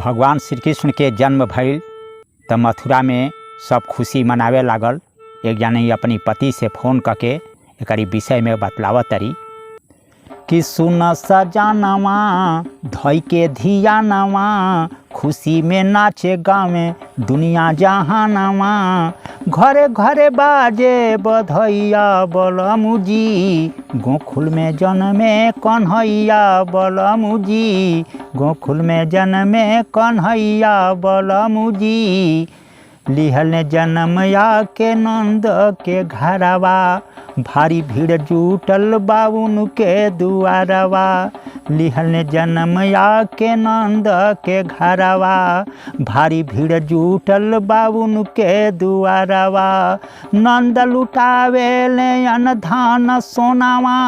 भगवान श्री कृष्ण के जन्म भइल तो मथुरा में सब खुशी मनावे लागल। एक जाने अपनी पति से फ़ोन करके एक विषय में बतलावत तरी कि सुन सजानवा धोई के धियानवा, खुशी में नाचे गाँव में दुनिया जहानवा। घरे घरे बाजे बधैया बलमुजी, गोकुल में जन्मे कन्हैया बलमुजी, गोकुल में जन्मे कन्हैया बलमुजी। लिहल ने जन्म के नंद के घरवा, भारी भीड़ जुटल बाबुन के दुआरवा। लिहल ने जन्म के नंद के घरवा, भारी भीड़ जुटल बाबुन के दुआरवा। नंद लुटावे ले अन धान सोनावा,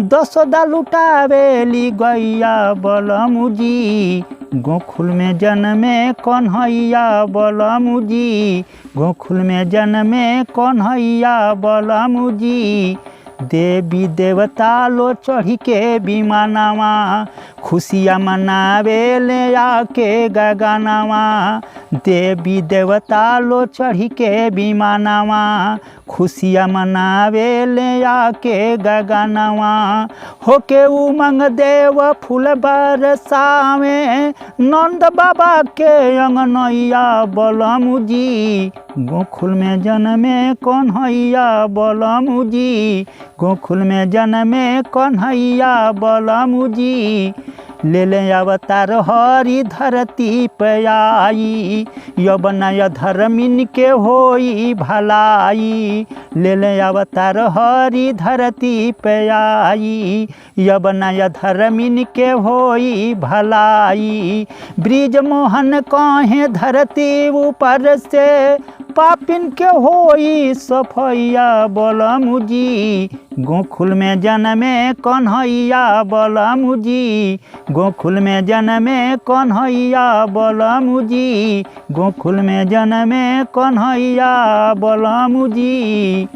दसोदा लुटावे ली गैया बलमुजी, गोकुल में जन्मे कन्हैया बलमुजी, गोकुल में जन्मे कन्हैया बलमुजी। देवी देवता लो चढ़ी के विमानवा, खुशियाँ मनावे ले आके गगनवा। देवी देवता लो चढ़ी के विमानवा, खुशियाँ मनावे ले आके गगनवा। होके उमंग देव फूल बरसावे, नंद बाबा के अंगनैया बलमुजी, गोकुल में जन्मे कन्हैया बलमुजी, गोकुल में जन्मे कन्हैया बलमुजी। ले ले अवतार हरि धरती पे आई, यवनय धर्मिन के होई भलाई। ले ले अवतार हरि धरती पे आई, यवनय धर्मिन के होई भलाई। ब्रिज मोहन कहे धरती ऊपर से, पापिन के होई सफैया बलमुजी, गोकुल में जन्मे कन्हैया बलमुजी, गोकुल में जन्मे कन्हैया बलमुजी, गोकुल में जन्मे कन्हैया बलमुजी।